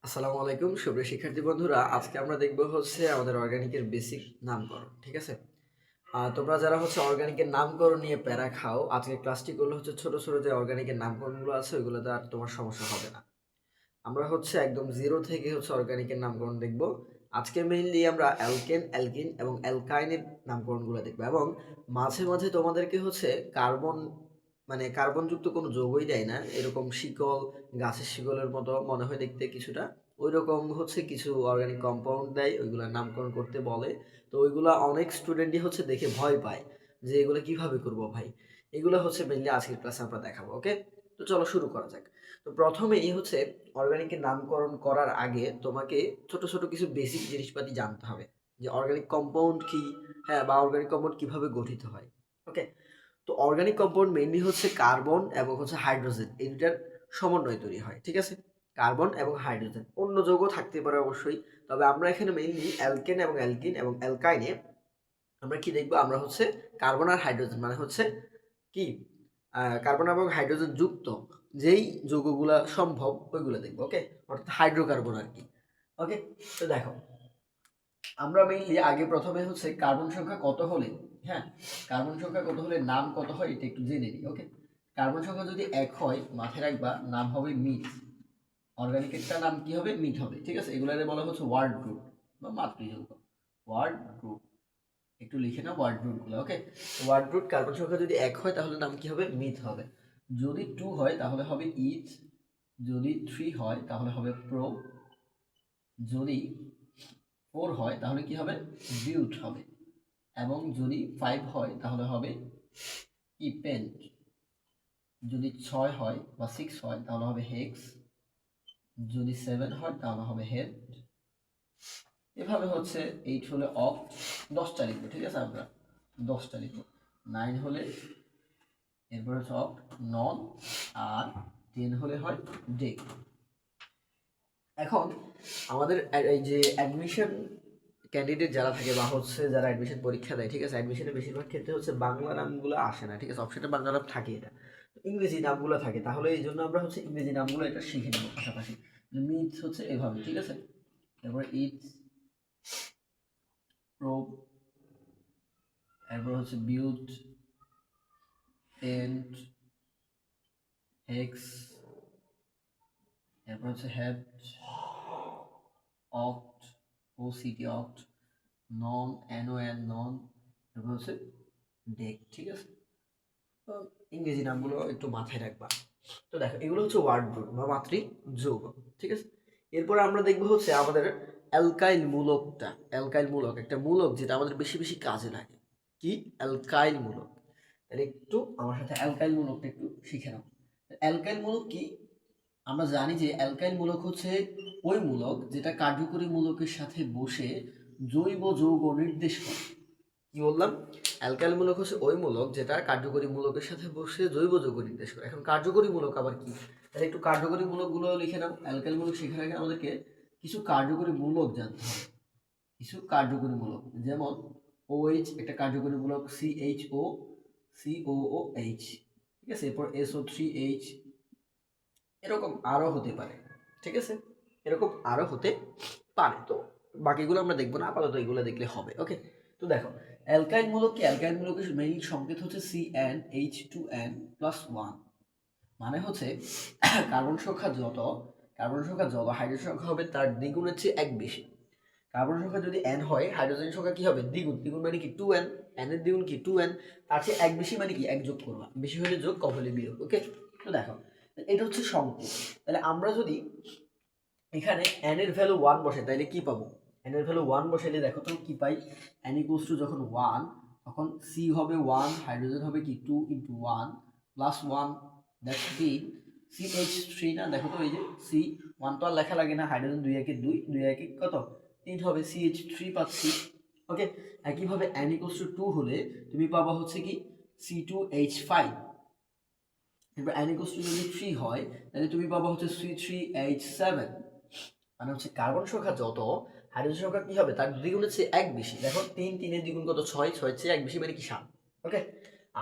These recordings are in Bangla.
আসসালামু আলাইকুম সুপ্রিয় শিক্ষার্থী বন্ধুরা, আজকে আমরা দেখব হচ্ছে আমাদের অর্গানিকের বেসিক নামকরণ। ঠিক আছে। তোমরা যারা হচ্ছে অর্গানিকের নামকরণ নিয়ে প্যারা খাও, আজকে ক্লাসটি করলে হচ্ছে ছোট ছোট যে অর্গানিকের নামকরণগুলো আছে ওইগুলোতে আর তোমার সমস্যা হবে না। আমরা হচ্ছে একদম জিরো থেকে হচ্ছে অর্গানিকের নামকরণ দেখব। আজকে মেইনলি আমরা অ্যালকেন, অ্যালকিন এবং অ্যালকাইনের নামকরণগুলো দেখব এবং মাঝে মাঝে তোমাদেরকে হচ্ছে কার্বন কার্বনযুক্ত কোনো যৌগই দেয় না, এরকম শিকল, গাছের শিকলের মতো মনে হয় দেখতে কিছুটা, ওই রকম হচ্ছে কিছু অর্গানিক কম্পাউন্ড দেয়, ওইগুলোর নামকরণ করতে বলে। তো ওইগুলা অনেক স্টুডেন্টই হচ্ছে দেখে ভয় পায় যে এগুলো কিভাবে করব ভাই। এগুলো হচ্ছে মেইনলি আজকের ক্লাসে আমরা দেখাবো। ওকে, তো চলো শুরু করা যাক। তো প্রথমেই হচ্ছে অর্গানিকের নামকরণ করার আগে তোমাকে ছোট ছোট কিছু বেসিক জিনিসপাতি জানতে হবে, যে অর্গানিক কম্পাউন্ড কি, হ্যাঁ, বা অর্গানিক কম্পাউন্ড কিভাবে গঠিত হয়। ওকে, তো অর্গানিক কম্পাউন্ড মেইনলি হচ্ছে কার্বন এবং হচ্ছে হাইড্রোজেন, এই দুটার সমন্বয়ে তৈরি হয়। ঠিক আছে, কার্বন এবং হাইড্রোজেন, অন্য যৌগ থাকতে পারে অবশ্যই, তবে আমরা এখানে মেইনলি অ্যালকেন এবং অ্যালকিন এবং অ্যালকাইনে আমরা কি দেখবো, আমরা হচ্ছে কার্বন আর হাইড্রোজেন মানে হচ্ছে কি, কার্বন এবং হাইড্রোজেন যুক্ত যেই যৌগগুলা সম্ভব ওইগুলো দেখবো। ওকে, অর্থাৎ হাইড্রোকার্বন আর কি। ওকে, তো দেখো আমরা মেইনলি আগে প্রথমে হচ্ছে কার্বন সংখ্যা কত হলে, হ্যাঁ, কার্বন সংখ্যা কত হলে নাম কত হয় এটা একটু জেনে নিই। ওকে, কার্বন সংখ্যা যদি 1 হয় মাথায় রাখবা নাম হবে মিথ। অর্গানিক একটা নাম কি হবে, মিথ হবে। ঠিক আছে, এগুলারে বলা হচ্ছে ওয়ার্ড গ্রুপ বা মাতৃযৌগ। ওয়ার্ড গ্রুপ একটু লিখে নাও ওয়ার্ড রুট গুলো। ওকে, ওয়ার্ড রুট কার্বন সংখ্যা যদি 1 হয় তাহলে নাম কি হবে, মিথ হবে। যদি 2 হয় তাহলে হবে ইথ। যদি 3 হয় তাহলে হবে প্রো। যদি 4 হয় তাহলে কি হবে, বিউট হবে। এবং যদি 5 হয় তাহলে হবে কি, পেন্ট। যদি 6 হয় বা 6 হয় তাহলে হবে হেক্স। যদি 7 হয় তাহলে হবে হেড। এভাবে হচ্ছে 8 হলে অক্ট, 10টা লিখবো। ঠিক আছে, আমরা 10টা লিখবো। 9 হলে, এরপর হচ্ছে অক্ট, নন। আর 10 হলে হয় ডেক। এখন আমাদের এই যে অ্যাডমিশন ক্যান্ডিডেট যারা থাকে বা হচ্ছে যারা অ্যাডমিশন পরীক্ষা দেয়, ঠিক আছে, অ্যাডমিশনের বেশিরভাগ ক্ষেত্রে হচ্ছে বাংলা নামগুলো আসে না। ঠিক আছে, অপশনে বাংলা নাম থাকে, এটা ইংরেজি নামগুলো থাকে। তাহলে এই জন্য আমরা হচ্ছে ইংরেজি নামগুলো এটা শিখে নেবো পাশাপাশি। মিথ হচ্ছে এভাবে। ঠিক আছে, তারপর ইট, প্রোব, এরপর হচ্ছে বিউট, পেন্ট, হেক্স, এরপর হচ্ছে হ্যাড, অক্ট, ও সিটি অক্ট, নন, এনওএন নন, এরপর হচ্ছে ডেক। ঠিক আছে, তো ইংরেজি নামগুলো একটু মাথায় রাখবা। তো দেখো এগুলো হচ্ছে ওয়ার্ড রুট বা মাতৃ যৌগ। ঠিক আছে, এরপরে আমরা দেখবো হচ্ছে আমাদের অ্যালকাইল মূলকটা। অ্যালকাইল মূলক একটা মূলক যেটা আমাদের বেশি বেশি কাজে লাগে। কি, অ্যালকাইল মূলক। তাহলে একটু আমার সাথে অ্যালকাইল মূলকটা একটু শিখে নাও। অ্যালকাইল মূলক কি, আমরা জানি যে অ্যালকাইল মূলক হচ্ছে ওই মূলক যেটা কার্যকরী মূলকের সাথে বসে জৈব যৌগ নির্দেশ করে। কি বললাম, অ্যালকাইল মূলক হচ্ছে ওই মূলক যেটা কার্যকরী মূলকের সাথে বসে জৈব যৌগ নির্দেশ করে। এখন কার্যকরী মূলক আবার কি, তাহলে একটু কার্যকরী মূলকগুলো লিখে নাও। অ্যালকাইল মূলক শেখার আগে আমাদেরকে কিছু কার্যকরী মূলক জানতে হবে। কিছু কার্যকরী মূলক, যেমন OH একটা কার্যকরী মূলক, CHO, COOH। ঠিক আছে, এরপর SO3H, এরকম আরো হতে পারে। ঠিক আছে, এরকম আরো হতে পারে। তো বাকিগুলো আমরা দেখবো না, আপাতত এগুলো দেখলে হবে। ওকে, তো দেখো অ্যালকাইল মূলক কি, অ্যালকাইল মূলকের মেইন সংকেত হচ্ছে CnH2n+1। মানে হচ্ছে কার্বন সংখ্যা যত হাইড্রোজেন সংখ্যা হবে তার দ্বিগুণের চেয়ে 1 বেশি। কার্বন সংখ্যা যদি n হয়, হাইড্রোজেন সংখ্যা কি হবে, দ্বিগুণ। দ্বিগুণ মানে কি 2n, n এর দ্বিগুণ কি 2n, তার চেয়ে 1 বেশি মানে কি 1 যোগ করবা, বেশি হলে যোগ, কম হলে বিয়োগ। ওকে, তো দেখো এটা হচ্ছে সংকেত। তাহলে আমরা যদি এখানে n এর ভ্যালু 1 বসে তাহলে কি পাবো, n এর ভ্যালু 1 বসাইলে দেখো তো কি পাই, n ইকুয়ালস টু যখন 1 তখন C হবে 1, হাইড্রোজেন হবে কি 2 into 1 plus 1, that's mean CH3 না, দেখো তো এই যে C, 1 তো আর লেখা লাগে না, হাইড্রোজেন 2 একে 2, 2 একে কত 3 হবে, CH3 পাচ্ছি। ওকে, একইভাবে n ইকুয়ালস টু 2 হলে তুমি পাবা হচ্ছে কি C2H5। এবার n ইকুয়ালস টু যদি 3 হয় তাহলে তুমি পাবা হচ্ছে C3H7। মানে হচ্ছে কার্বন সংখ্যা যত, হাইড্রোজেন সংখ্যা কি হবে, তার দ্বিগুণের চেয়ে 1 বেশি। দেখো 3, 3 এর দ্বিগুণ কত, 6, 6 এর চেয়ে 1 বেশি মানে কি 7। ওকে,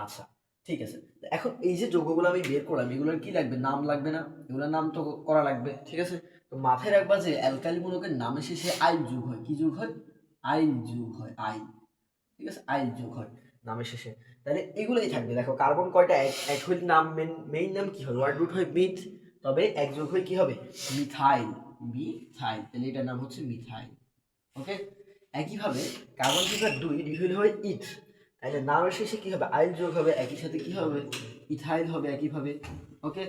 আচ্ছা ঠিক আছে। এখন এই যে যৌগগুলো আমি বের করলাম এগুলোর কি লাগবে, নাম লাগবে না, এগুলোর নাম তো করা লাগবে। ঠিক আছে, তো মাথায় রাখবা যে অ্যালকাইল মূলকের নামের শেষে আইল যোগ হয়। কি যোগ হয়? আইল যোগ হয়, আইল। ঠিক আছে, আইল যোগ হয় নামের শেষে। তাহলে এগুলোই থাকবে। দেখো কার্বন কয়টা? এক হইলে নাম মেইন নাম কি হয়? ওয়ার্ড রুট হয় মিথ, তবে এক যোগ হয় কি হবে? Methyl, methyl. তাহলে এটার নাম হচ্ছে মিথাইল। ওকে, একইভাবে কার্বন ফিগার দুই হইলে হয় ইথ, তাহলে নামের শেষে কি হবে? আইল যোগ হবে, একই সাথে কি হবে? ইথাইল হবে একইভাবে। ওকে,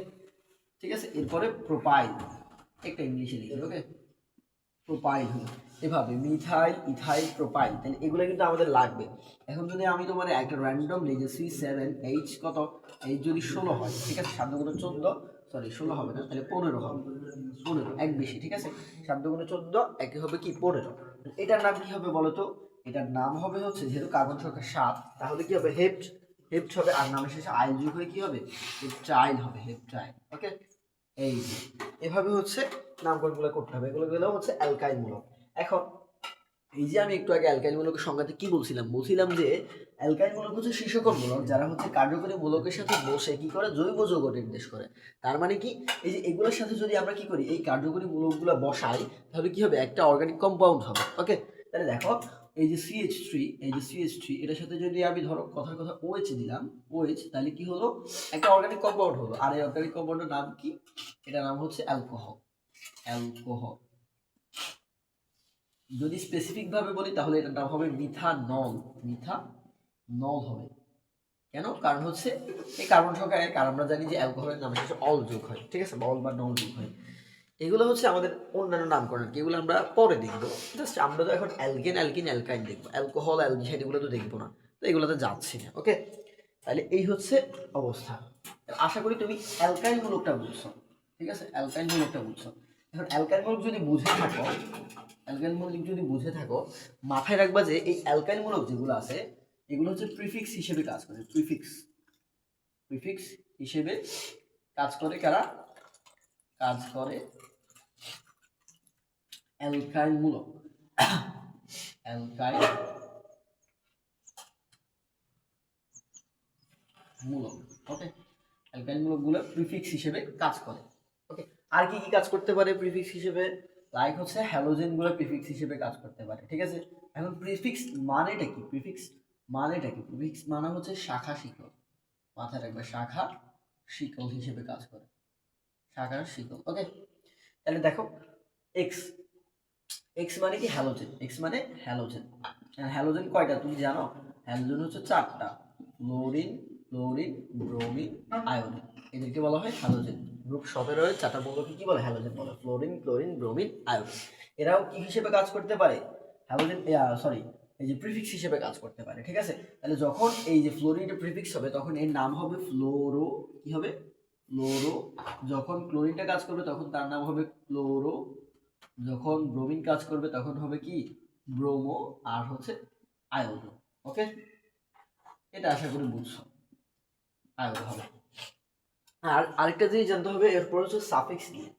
ঠিক আছে। এরপরে প্রোপাইল, একটা ইংলিশে লিখি। ওকে, প্রোপাইল হলো এভাবে মিথাইল, ইথাইল, প্রোপাইল। তাহলে এগুলো কিন্তু আমাদের লাগবে। এখন যদি আমি তোমার একটা র্যান্ডম লিখি C7H কত, এইচ যদি 16 হয়, ঠিক আছে, 7 গুণ 14, সরি 16 হবে না, তাহলে 15 হবে, 15 এক বেশি, ঠিক আছে, 7 গুণ 14 একে হবে কি 15। এটার নাম কি হবে বলো তো? এটার নাম হবে হচ্ছে, যেহেতু কার্বন সংখ্যা 7, তাহলে কি হবে? হেপ্ট, হেপ্ট হবে। আর নামের শেষে আইল যোগ হয়ে কি হবে? হেপ্টাইল হবে, হেপ্টাইল। ওকে, এই যে এভাবে হচ্ছে নামকরণগুলো করতে হবে। এগুলো গেলেও হচ্ছে অ্যালকাইল মূলক। এখন এই যে আমি একটু আগে অ্যালকাইল মূলকের সংজ্ঞাতে কি বলছিলাম? বলছিলাম যে অ্যালকাইল মূলক হচ্ছে সেই সকল মূলক যারা হচ্ছে কার্যকরী মূলকের সাথে বসে কি করে? জৈব যৌগ নির্দেশ করে। তার মানে কি? এই যে এগুলোর সাথে যদি আমরা কি করি? এই কার্যকরী মূলকগুলো বসাই, তাহলে কি হবে? একটা অর্গানিক কম্পাউন্ড হবে। ওকে, তাহলে দেখো এই যে CH3, এই যে CH3, এটার সাথে যদি আমি ধরো কথার কথা OH দিলাম, OH, তাহলে কি হলো? একটা অর্গানিক কম্পাউন্ড হলো। আর এই অর্গানিক কম্পাউন্ডের নাম কি? এটার নাম হচ্ছে অ্যালকোহল, অ্যালকোহল। যদি স্পেসিফিক ভাবে বলি তাহলে এটার নাম হবে মিথানল, মিথানল হবে। কেন? কারণ হচ্ছে এই কার্বন সংখ্যা এক, আর আমরা জানি যে অ্যালকোহলের নাম শেষে অল যোগ হয়, ঠিক আছে, অল বা নল যোগ হয়। এগুলো হচ্ছে আমাদের অন্যান্য নামকরণ, এগুলো আমরা পরে দেখবো। জাস্ট আমরা তো এখন অ্যালকেন, অ্যালকিন, অ্যালকাইন দেখবো। অ্যালকোহল, অ্যালডিহাইড এগুলো তো দেখবো না, তো এগুলোতে যাচ্ছি না। ওকে, তাহলে এই হচ্ছে অবস্থা। আশা করি তুমি অ্যালকাইল মূলকটা বুঝছো, ঠিক আছে, অ্যালকাইল মূলকটা বুঝছো। এখন অ্যালকাইল মূলক যদি বুঝে থাকো, অ্যালকাইল মূলক যদি বুঝে থাকো, মাথায় রাখবা যে এই অ্যালকাইল মূলক যেগুলো আছে, এগুলো হচ্ছে প্রিফিক্স হিসেবে কাজ করে। প্রিফিক্স, প্রিফিক্স হিসেবে কাজ করে কারা? কাজ করে অ্যালকাইল মূলক, অ্যালকাইল মূলক। ওকে, অ্যালকাইল মূলকগুলো প্রিফিক্স হিসেবে কাজ করে। ওকে, আর কি কি কাজ করতে পারে প্রিফিক্স হিসেবে? লাইক হচ্ছে হ্যালোজেনগুলো প্রিফিক্স হিসেবে কাজ করতে পারে, ঠিক আছে। এখন প্রিফিক্স মানেটা কি? প্রিফিক্স মানেটা কি? প্রিফিক্স মানে হচ্ছে শাখা শিকল। মাথায় রাখবে, শাখা শিকল হিসেবে কাজ করে, শাখার শিকল। ওকে, তাহলে দেখো এক্স, এক্স মানে কি? হ্যালোজেন। এক্স মানে হ্যালোজেন। হ্যালোজেন কয়টা তুমি জানো? হ্যালোজেন হচ্ছে 4টা, ফ্লোরিন, ক্লোরিন, ব্রোমিন, আয়োডিন। এদেরকে বলা হয় হ্যালোজেন। গ্রুপ 17 এর 4টা মৌলকে কি বলে? হ্যালোজেন বলে। Fluorine, chlorine, bromine, iodine. এরাও কি হিসেবে কাজ করতে পারে? হ্যালোজেন, সরি, এই যে প্রিফিক্স হিসেবে কাজ করতে পারে, ঠিক আছে। তাহলে যখন এই যে ফ্লোরিনটা প্রিফিক্স হবে, তখন এর নাম হবে ফ্লোরো, কি হবে? ফ্লোরো। যখন ক্লোরিনটা কাজ করবে তখন তার নাম হবে ক্লোরো। যখন ব্রোমিন কাজ করবে তখন হবে কি? ব্রোমো। আর হচ্ছে আয়োডো। ওকে, এটা আশা করি বুঝছো, আয়োডো হবে। আর আরেকটা জিনিস জানতে হবে, এরপর হচ্ছে সাফিক্স নিয়ে।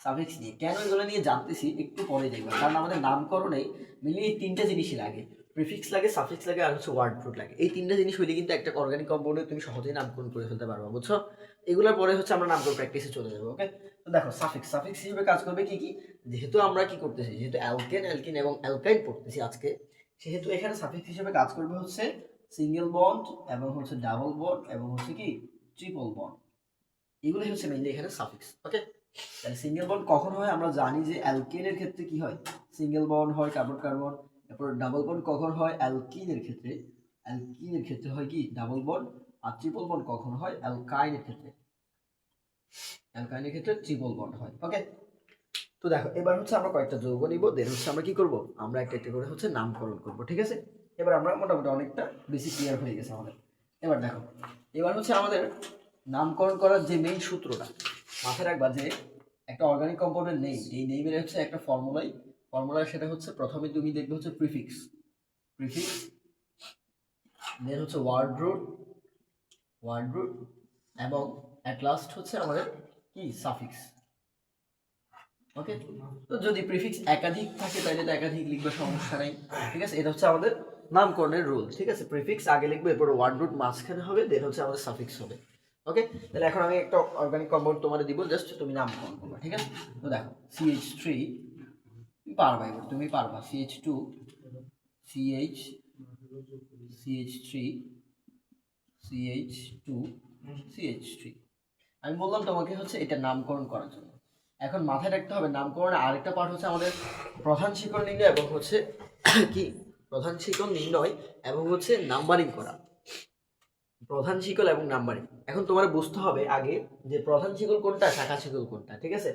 সাফিক্স নিয়ে কেন এগুলো নিয়ে জানতেছি একটু পরে দেখবে, কারণ আমাদের নামকরণে মিলিয়ে এই 3টা জিনিসই লাগে। প্রিফিক্স লাগে, সাফিক্স লাগে, আর হচ্ছে ওয়ার্ড ফ্রুট লাগে। এই 3টা জিনিস হইলে কিন্তু একটা অর্গানিক কম্পাউন্ডে তুমি সহজেই নামকরণ করে ফেলতে পারবে, বুঝছো? এগুলোর পরে হচ্ছে আমরা নামকরণ প্র্যাকটিসে চলে যাবো। ওকে, তো দেখো সাফিক্স, সাফিক্স হিসেবে কাজ করবে কি কি? যেহেতু আমরা কি করতেছি, যেহেতু অ্যালকেন, অ্যালকিন এবং অ্যালকাইড পড়তেছি আজকে, সেহেতু এখানে সাফিক্স হিসেবে কাজ করবে হচ্ছে সিঙ্গেল বন্ড এবং হচ্ছে ডাবল বন্ড এবং হচ্ছে কি ট্রিপল বন্ড। এগুলোই হচ্ছে মেইনলি এখানে সাফিক্স। ওকে, তাহলে সিঙ্গেল বন্ড কখন হয়? আমরা জানি যে অ্যালকেনের ক্ষেত্রে কি হয়? সিঙ্গেল বন্ড হয়, কার্বন কার্বন। তারপর ডাবল বন্ড কখন হয়? অ্যালকিনের ক্ষেত্রে, অ্যালকিনের ক্ষেত্রে হয় কি ডাবল বন্ড। আর ট্রিপল বন্ড কখন হয়? অ্যালকাইনের ক্ষেত্রে, অ্যালকাইনের ক্ষেত্রে ট্রিপল বন্ড হয়। ওকে, তো দেখো এবার হচ্ছে আমরা কয়েকটা যৌগ নিব, দেন হচ্ছে আমরা কি করব? আমরা একটা একটা করে হচ্ছে নামকরণ করব, ঠিক আছে। এবার আমরা মোটামুটি অনেকটা বেশি ক্লিয়ার হয়ে গেছে আমাদের। এবার দেখো, এবার হচ্ছে আমাদের নামকরণ করার যে মেইন সূত্রটা, মাথায় রাখবা যে একটা অর্গানিক কম্পাউন্ডের নেম, এই নেমের হচ্ছে একটা ফর্মুলা, সেটা হচ্ছে প্রথমে তুমি দেখবে হচ্ছে প্রিফিক্স, প্রিফিক্স, দেন হচ্ছে ওয়ার্ড রুট, ওয়ার্ড রুট, এবং অ্যাট লাস্ট হচ্ছে আমাদের কি সাফিক্স। ওকে, তো যদি প্রিফিক্স একাধিক থাকে তাহলে তো একাধিক লিখবে, সমস্যা নাই, ঠিক আছে। এটা হচ্ছে আমাদের নামকরণের রুল, ঠিক আছে। প্রিফিক্স আগে লিখবে, এরপর ওয়ার্ড রুট মাঝখানে হবে, দেন হচ্ছে আমাদের সাফিক্স হবে। ওকে, তাহলে এখন আমি একটা অর্গানিক কম্পাউন্ড তোমাদের দিব, জাস্ট তুমি নামকরণ করবা, ঠিক আছে? তো দেখো CH3, পারবা, এবার তুমি পারবা, CH2 CH CH3 CH2 CH3। আমি বললাম তোমাকে হচ্ছে এটা নামকরণ করার জন্য। এখন মাথায় রাখতে হবে নামকরণের আরেকটা পার্ট হচ্ছে আমাদের প্রধান শিকড় নির্ণয় এবং হচ্ছে কি প্রধান শিকড় নির্ণয় এবং হচ্ছে নাম্বারিং করা। প্রধান শিকল এবং নাম্বারিং। এখন তোমার বুঝতে হবে আগে যে প্রধান শিকল কোনটা, শাখা শিকল কোনটা, ঠিক আছে?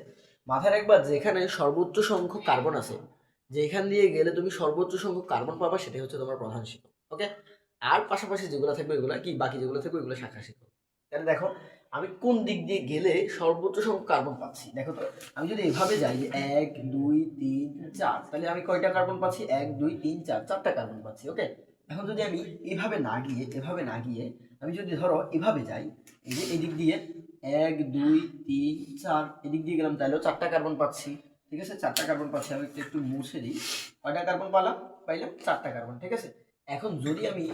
মাথায় রাখবা যেখানে সর্বোচ্চ সংখ্যক কার্বন আছে, যেখান দিয়ে গেলে তুমি সর্বোচ্চ সংখ্যক কার্বন পাবা, সেটাই হচ্ছে তোমার প্রধান শিকল। ওকে, আর পাশাপাশি যেগুলো থাকবে এগুলো কি, বাকি যেগুলো থাকবে এগুলো শাখা শিকল। তাহলে দেখো আমি কোন দিক দিয়ে গেলে সর্বোচ্চ সংখ্যক কার্বন পাচ্ছি। দেখো তো, আমি যদি এভাবে যাই যে 1 2 3 4, তাহলে আমি কয়টা কার্বন পাচ্ছি? 1 2 3 4, চারটা কার্বন পাচ্ছি। ওকে, এখন যদি আমি এভাবে না গিয়ে আমি যদি ধরো এভাবে যাই, এই যে এদিক দিয়ে 1 2 3 4, এদিক দিয়ে গেলাম, তাহলেও চারটা কার্বন পাচ্ছি। ঠিক আছে, চারটা কার্বন পাচ্ছি। আমি একটু মুছে দিই, কয়টা কার্বন পাইলাম? চারটা কার্বন। ঠিক আছে, এখন যদি আমি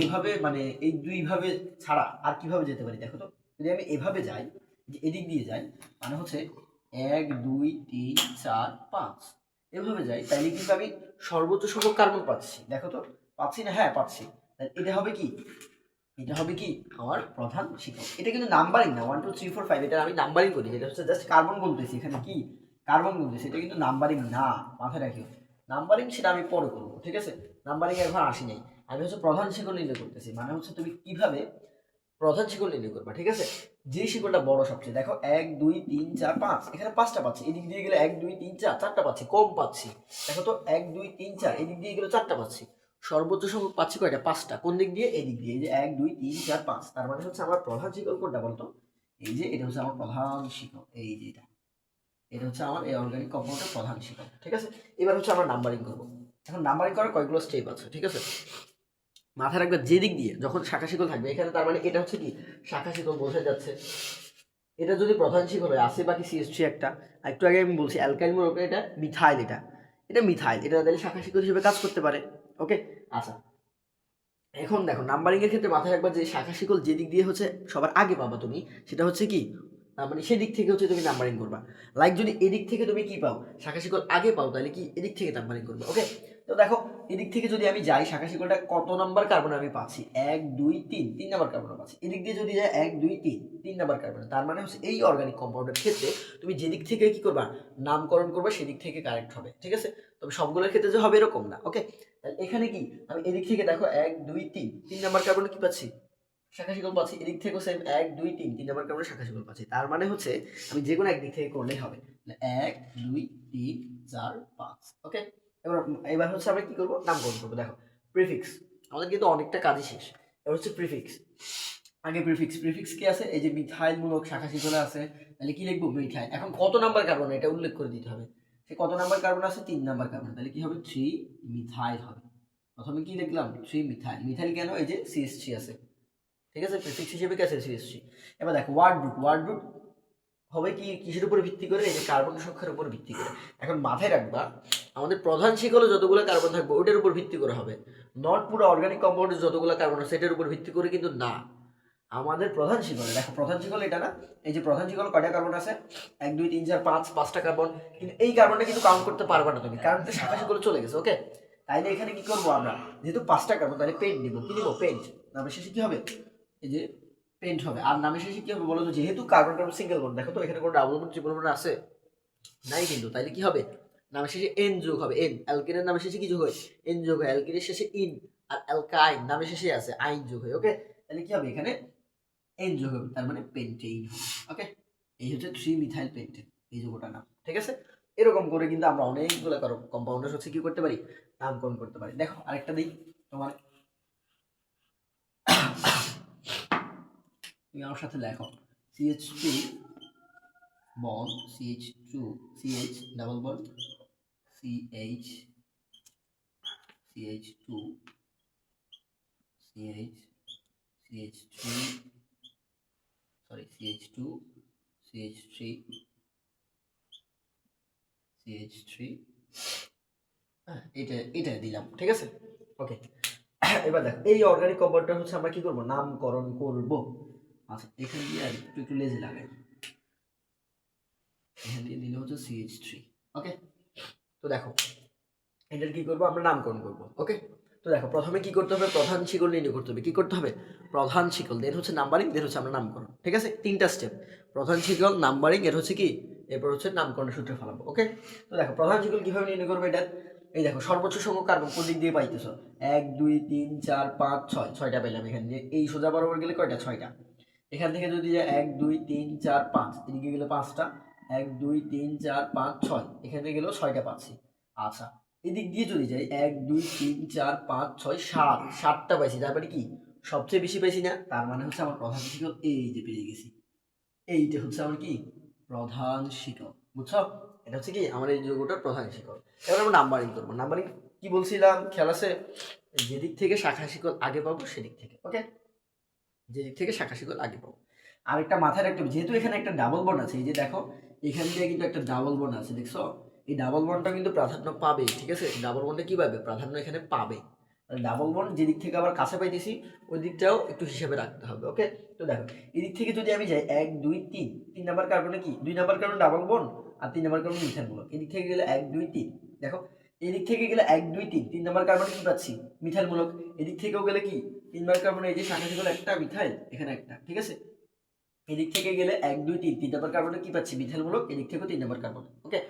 এভাবে মানে এই দুইভাবে ছাড়া আর কিভাবে যেতে পারি দেখো তো। যদি আমি এভাবে যাই, যে এদিক দিয়ে যাই, মানে হচ্ছে 1 2 3 4 5 এভাবে যাই, তাইলে কিন্তু আমি সর্বোচ্চ সংখ্যক কার্বন পাচ্ছি। দেখো তো, পাচ্ছি না? হ্যাঁ পাচ্ছি। এটা হবে কি, এটা হবে কি আমার প্রধান শিকল। এটা কিন্তু নাম্বারিং না, 1 2 3 4 5, এটা আমি নাম্বারিং করি, যেটা হচ্ছে জাস্ট কার্বন বলতেছি, এখানে কি কার্বন বলতেছি, এটা কিন্তু নাম্বারিং না, মাথায় রাখিও। নাম্বারিং সেটা আমি পরে করবো, ঠিক আছে? নাম্বারিং এখন আসি নাই, আমি হচ্ছে প্রধান শিকল নির্ণয় করতেছি। মানে হচ্ছে তুমি কিভাবে প্রধান শিকল নির্ণয় করবা, ঠিক আছে? যে শিকলটা বড় সবচেয়ে, দেখো 1 2 3 4 5, এখানে পাঁচটা পাচ্ছি, এদিক দিয়ে গেলে 1 2 3 4, চারটা পাচ্ছি, কম পাচ্ছি। দেখো তো 1 2 3 4, এদিক দিয়ে গেলে চারটা পাচ্ছি, সর্বোচ্চ সংখ্যক পাচ্ছি কয়টা? পাঁচটা। কোন দিক দিয়ে? এদিক দিয়ে। এই যে 1 2 3 4 5, তার মানে হচ্ছে আমার প্রধান শিকল কোনটা বলতো? এই যে এটা হচ্ছে আমার প্রধান শিকল, এই যে এটা হচ্ছে আমার এই অর্গানিক কম্পাউন্ডের প্রধান শিকল। ঠিক আছে, এবার হচ্ছে আমরা নাম্বারিং করবো। এখন নাম্বারিং করার কয়েকগুলো স্টেপ আছে, ঠিক আছে? মাথায় রাখবে যেদিক দিয়ে যখন শাখা শিকল থাকবে, এখানে তার মানে এটা হচ্ছে কি শাখা শিকল বোঝা যাচ্ছে। এটা যদি প্রধান শিকল হয়, আসে বাকি CH3 একটা। একটু আগে আমি বলছি অ্যালকাইল মূলক, এটা মিথাইল, এটা মিথাইল, এটা তাহলে শাখা শিকল হিসেবে কাজ করতে পারে। ওকে, আচ্ছা এখন দেখো নাম্বারিং এর ক্ষেত্রে মাথায় রাখবা যে শাখা শিকল যেদিক দিয়ে হচ্ছে সবার আগে পাবা তুমি, সেটা হচ্ছে কি মানে সেদিক থেকে হচ্ছে তুমি নাম্বারিং করবা। লাইক যদি এদিক থেকে তুমি কি পাও, শাখা শিকল আগে পাও, তাহলে কি এদিক থেকে নাম্বারিং করবে। ওকে, তো দেখো এদিক থেকে যদি আমি যাই, শাখা শিকলটা কত নাম্বার কার্বন আমি পাচ্ছি? 1 2 3, 3 নাম্বার কার্বন পাচ্ছি। এদিক দিয়ে যদি যায় 1 2 3, 3 নাম্বার কার্বন। তার মানে হচ্ছে এই অর্গানিক কম্পাউন্ডের ক্ষেত্রে তুমি যেদিক থেকে কি করবা, নামকরণ করবা, সেদিক থেকে কারেক্ট হবে। ঠিক আছে, তবে সবগুলোর ক্ষেত্রে যে হবে এরকম না। ওকে, তাহলে এখানে কি আমি এদিক থেকে দেখো 1 2 3, 3 নাম্বার কার্বনে কি পাচ্ছি? শাখা শিকল পাচ্ছি। এদিক থেকেও সেম 1 2 3, 3 নাম্বার কার্বনে শাখা শিকল পাচ্ছি। তার মানে হচ্ছে আমি যে কোনো একদিক থেকে করলেই হবে। 1 2 3 4 5। ওকে, এবার এবার হচ্ছে আমরা কি করব, নামকরণ করবো। দেখো প্রিফিক্স, আমাদের কিন্তু অনেকটা কাজই শেষ। এবার হচ্ছে প্রিফিক্স। আগে প্রিফিক্স কি আছে? এই যে মিথাইল মূলক শাখা শিকলে আছে, তাহলে কি লিখবো? মিথাইল। এখন কত নাম্বার কার্বন এটা উল্লেখ করে দিতে হবে। সে কত নাম্বার কার্বন আছে? 3 নাম্বার কার্বন, তাহলে কি হবে? 3 মিথাইল হবে। প্রথমে কি লিখলাম? 3 মিথাইল। মিথাইল কেন? এই যে CH3 আছে। ঠিক আছে, প্রিফিক্স হিসেবে কি আছে? CH3। এবার দেখো ওয়ার্ড রুট হবে কি কিসের উপর ভিত্তি করে? এই যে কার্বন সংখ্যার উপর ভিত্তি করে। এখন মাথায় রাখবা আমাদের প্রধান শিকলে যতগুলো কার্বন থাকবে ওটার উপর ভিত্তি করে হবে, নট পুরো অর্গানিক কম্পাউন্ডে যতগুলো কার্বন আছে সেটার উপর ভিত্তি করে কিন্তু না। আমাদের প্রধান শিকলে দেখো, প্রধান শিকল এটা না, এই যে প্রধান শিকল কয়টা কার্বন আছে? 1 2 3 4 5, 5টা কার্বন। কিন্তু এই কার্বনটা কিন্তু কাউন্ট করতে পারবে না তুমি, কারণ এটা শাখা শিকলে চলে গেছে। ওকে, তাইলে এখানে কি করবো আমরা, যেহেতু 5টা কার্বন, তাহলে পেন্ট নিব। কি নিব? পেন্ট। নামের শেষে কি হবে? এই যে পেন্ট হবে। আর নামের শেষে কি হবে বলো তো? যেহেতু কার্বন কার্বন সিঙ্গেল বন্ড, দেখো তো এখানে কোনো ডাবল বন্ড ট্রিপল বন্ড আছে নাই কিন্তু, তাইলে কি হবে? নামের শেষে এন যোগ হবে। এন, অ্যালকেনের নামের শেষে কি যোগ হয়? এন যোগ হয়। অ্যালকেনের শেষে ইন, আর অ্যালকাইন নামের শেষে আছে আইন যোগ হয়। ওকে, তাহলে কি হবে? এখানে এন যোগ হবে, তার মানে পেন্টেইন হবে। ওকে, এই হচ্ছে 3 মিথাইল পেন্টেন, এই যোগটার নাম। ঠিক আছে, এরকম করে কিন্তু আমরা অনেকগুলো কম্পাউন্ডের হচ্ছে কি করতে পারি, নামকরণ করতে পারি। দেখো আরেকটা দিই তোমার, তুমি আমার সাথে লেখো CH3 bond CH2 CH double bond CH CH2 CH CH3 sorry CH2 CH3 CH3, এটা দিলাম। ঠিক আছে, ওকে। এবার দেখো এই অর্গানিক কম্পাউন্ডটা হচ্ছে আমরা কি করব, নামকরণ করব। আচ্ছা এখান দিয়ে আর একটু একটু লেজে লাগাই, এখান দিয়ে দিলে হচ্ছে CH3। ওকে, তো দেখো এটার কি করবো আমরা নামকরণ করবো। ওকে, তো দেখো প্রথমে কি করতে হবে, প্রধান শিকল নির্ণয় করতে হবে। কি করতে হবে, প্রধান শিকল, দেন হচ্ছে নাম্বারিং, দেন হচ্ছে আমরা নামকরণ। ঠিক আছে, তিনটা স্টেপ, প্রধান শিকল, নাম্বারিং, এর হচ্ছে কি, এরপর হচ্ছে নামকরণের সূত্রে ফেলাবো। ওকে, তো দেখো প্রধান শিকল কিভাবে নির্ণয় করবো এটা, এই দেখো সর্বোচ্চ সংখ্যক কার্বন কোন দিক দিয়ে পাইতেছো, 1 2 3 4 5 6, ছয়টা পেলাম এখান দিয়ে, এই সোজা বরাবর গেলে কয়টা, ছয়টা। এখান থেকে যদি 1 2 3 4 5, এদিকে গেলে পাঁচটা, 1 2 3 4 5 6, এখানে গেলেও ছয়টা পাচ্ছি। আচ্ছা এদিক দিয়ে যদি যাই 1 2 3 4 5 6 7, সাতটা পাইছি, তারপরে কি সবচেয়ে বেশি পাইছি না, তার মানে হচ্ছে আমার প্রধান শিকল এই যে পেয়ে গেছি, এইটা হচ্ছে আমার কি প্রধান শিকল। বুঝছো, এটা হচ্ছে কি আমার এই যৌগটার প্রধান শিকল। এবার আমরা নাম্বারিং করবো। নাম্বারিং কি বলছিলাম খেয়াল আছে, যেদিক থেকে শাখা শিকল আগে পাবো সেদিক থেকে। ওকে, যেদিক থেকে শাখা শিকল আগে পাবো। আরেকটা মাথায় রাখতে হবে, যেহেতু এখানে একটা ডাবল বন্ড আছে, এই যে দেখো এখান দিয়ে কিন্তু একটা ডাবল বন্ড আছে, দেখছো, এই ডাবল বন্ডটা কিন্তু প্রাধান্য পাবে। ঠিক আছে, ডাবল বন্ডে কি পাবে, প্রাধান্য এখানে পাবে। ডাবল বন্ড যেদিক থেকে আবার কাছে পাইতেছি ওই দিকটাও একটু হিসাবে রাখতে হবে। ওকে, তো দেখো এদিক থেকে যদি আমি যাই 1 2 3, 3 নাম্বার কার্বনে কি 2 নাম্বার কার্বন ডাবল বন্ড, আর 3 নাম্বার কার্বন মিথাইল মূলক। এদিক থেকে গেলে 1 2 3, দেখো এদিক থেকে গেলে 1 2 3, 3 নাম্বার কার্বনে কি পাচ্ছি, মিথাইল মূলক। এদিক থেকেও গেলে কি 3 নাম্বার কার্বনে এই যে শাখা শিকল একটা, মিথাইল এখানে একটা। ঠিক আছে, এদিক থেকে গেলে 1 2 3, 3 নাম্বার কার্বনে কি পাচ্ছি, মিথাইল মূলক, এদিক থেকেও 3 নাম্বার কার্বন। ওকে,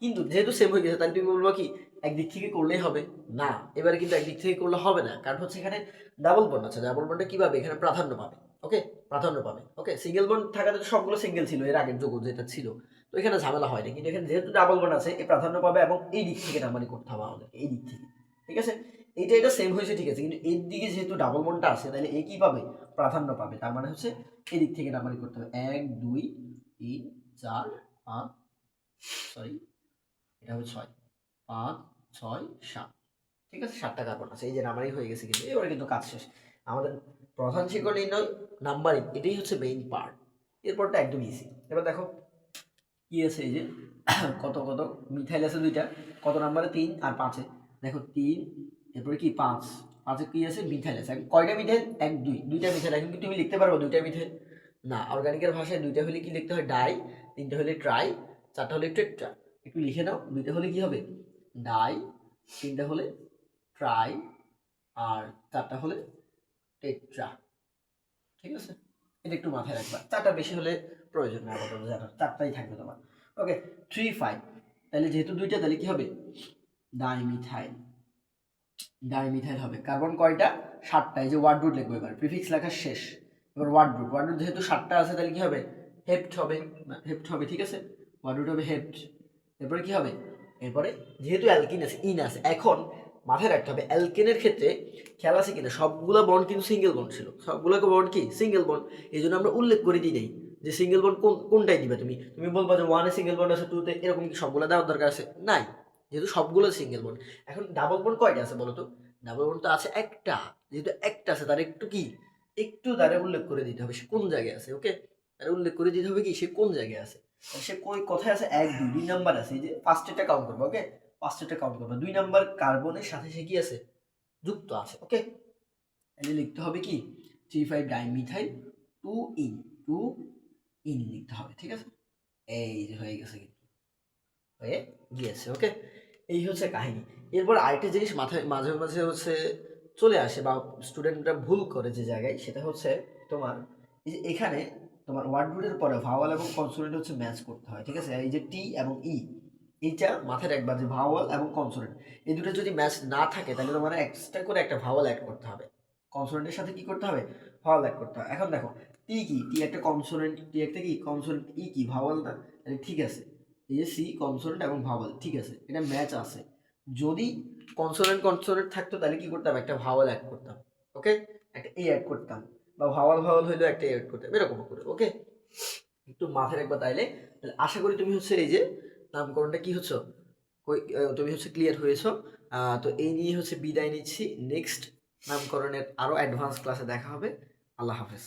কিন্তু যেহেতু সেম হয়ে গেছে তাহলে তুমি বলবো কি একদিক থেকে করলেই হবে না, এবারে কিন্তু একদিক থেকে করলে হবে না, কারণ হচ্ছে এখানে ডাবল বন্ড আছে, ডাবল বন্ডে কি পাবে, এখানে প্রাধান্য পাবে। ওকে, প্রাধান্য পাবে। ওকে, সিঙ্গেল বন্ড থাকাতে তো সবগুলো সিঙ্গেল ছিল এর আগের যৌগ যেটা ছিল, তো এখানে ঝামেলা হয় না, কিন্তু এখানে যেহেতু ডাবল বন্ড আছে এই প্রাধান্য পাবে, এবং এই দিক থেকে নাম্বারিং করতে হবে আমাদের, এই দিক থেকে। ঠিক আছে, এটা সেম হয়েছে, ঠিক আছে, কিন্তু এর দিকে যেহেতু ডাবল বন্ডটা আছে তাহলে এ কি পাবে, প্রাধান্য পাবে, তার মানে হচ্ছে এদিক থেকে নাম্বারিং করতে হবে। 1 2 3 4 5, সরি এটা হবে 6 5 6 7। ঠিক আছে, 7টা কার্বন আছে, এই যে নাম্বারিং হয়ে গেছে, কিন্তু এবারে কিন্তু কাজ শেষ। আমাদের প্রধান শিকল নির্ণয়, নাম্বারিং, এটাই হচ্ছে মেইন পার্ট। এরপরটা একদম ইজি। এবার দেখো কি আছে, এই যে কত কত মিথাইল আছে দুইটা, কত নাম্বারে 3 আর 5-এ, দেখো 3, এরপরে কি 5, 5-এ কি আছে, মিথাইল আছে। এখন কয়টা মিথাইল, 1 2, দুইটা মিথাইল। এখন কি তুমি লিখতে পারবো দুইটা মিথাইল, না, অর্গানিকের ভাষায় দুইটা হলে কি লিখতে হয়, ডাই, তিনটা হলে ট্রাই, চারটা হলে টেট্রা। একটু লিখে নাও, দুইটা হলে কি হবে, ডাই, তিনটা হলে ট্রাই, আর চারটা হলে টেট্রা। ঠিক আছে, এটা একটু মাথায় রাখবা, চারটা বেশি হলে প্রয়োজন না, আপাতত জানো চারটাই থাকবে তোমার। ওকে, 3 5, তাহলে যেহেতু দুইটা তাহলে কি হবে, ডাইমিথাইল, ডাইমিথাইল হবে। কার্বন কয়টা, 7টা। এই যে ওয়ার্ড রুট লিখবো, এবার প্রিফিক্স লেখা শেষ। এবার ওয়ার্ড রুট, ওয়ার্ড রুট যেহেতু 7টা আছে তাহলে কি হবে, হেপ্ট হবে, হেপ্ট হবে। ঠিক আছে, ওয়ার্ড রুট হবে হেপ্ট। এরপরে কি হবে, এরপরে যেহেতু অ্যালকিন আছে, ইন আছে, এখন মাথায় রাখতে হবে অ্যালকেনের ক্ষেত্রে খেয়াল আছে কিনা, সবগুলো বন্ড কিন্তু সিঙ্গেল বন্ড ছিল, সবগুলো বন্ড কি সিঙ্গেল বন্ড। এই জন্য আমরা উল্লেখ করে দিই নাই যে সিঙ্গেল বন্ড কোনটাই দিবে। তুমি বলবা যে 1-এ সিঙ্গেল বন্ড আছে, 2-তে, এরকম কি সবগুলো দেওয়ার দরকার আছে, নাই, যেহেতু সবগুলো সিঙ্গেল বন্ড। এখন ডাবল বন্ড কয়টা আছে বলো তো, ডাবল বন্ড তো আছে একটা, যেহেতু একটা আছে তার একটু কি, একটু তারে উল্লেখ করে দিতে হবে সে কোন জায়গায় আছে। ওকে, তারে উল্লেখ করে দিতে হবে কি সে কোন জায়গায় আছে, সে কই কোথায় আছে, 1 2, 2 নাম্বার আছে, এই যে ফার্স্টেরটা কাউন্ট করবো। ওকে, ফার্স্টেরটা কাউন্ট করবো, 2 নাম্বার কার্বনের সাথে সে কি আছে, যুক্ত আছে। ওকে, তাহলে লিখতে হবে কি 3 5 ডাইমিথাইল 2 ইন, 2 ইন লিখতে হবে। ঠিক আছে, এই যে হয়ে গেছে, কিন্তু হয়ে গিয়েছে। ওকে, এই হচ্ছে কাহিনী। এরপর আরেকটা জিনিস মাথায় মাঝে মাঝে হচ্ছে চলে আসে বা স্টুডেন্টরা ভুল করে যে জায়গায়, সেটা হচ্ছে তোমার এই যে এখানে তোমার ওয়ার্ড রুটের পরে ভাওয়াল এবং কনসোনেন্ট হচ্ছে ম্যাচ করতে হয়। ঠিক আছে, এই যে টি এবং ই, এইটা মাথায় রাখবা যে ভাওয়াল এবং কনসোনেন্ট এই দুটো যদি ম্যাচ না থাকে তাহলে তোমার এক্সট্রা করে একটা ভাওয়াল অ্যাড করতে হবে, কনসোনেন্টের সাথে কি করতে হবে, ভাওয়াল অ্যাড করতে হবে। এখন দেখো টি কি, টি একটা কনসোনেন্ট, টি একটা কি কনসোনেন্ট, ই কি ভাওয়াল না, তাহলে ঠিক আছে, এই যে সি কনসোনেন্ট এবং ভাওয়াল, ঠিক আছে, এটা ম্যাচ আছে। যদি কনসোনেন্ট কনসোনেন্ট থাকতো তাহলে কি করতাম, একটা ভাওয়াল অ্যাড করতাম। ওকে, একটা এ অ্যাড করতাম, বা ভাওয়াল ভাওয়াল হইলেও একটা এ অ্যাড করতাম, এরকম করে। ওকে, একটু মাথায় রাখবা। তাহলে আশা করি তুমি হচ্ছে এই যে নামকরণটা কি হচ্ছে, তুমি হচ্ছে ক্লিয়ার হয়েছো। তো এই নিয়ে হচ্ছে বিদায় নিচ্ছি, নেক্সট নামকরণের আরো অ্যাডভান্স ক্লাসে দেখা হবে। আল্লাহ হাফেজ।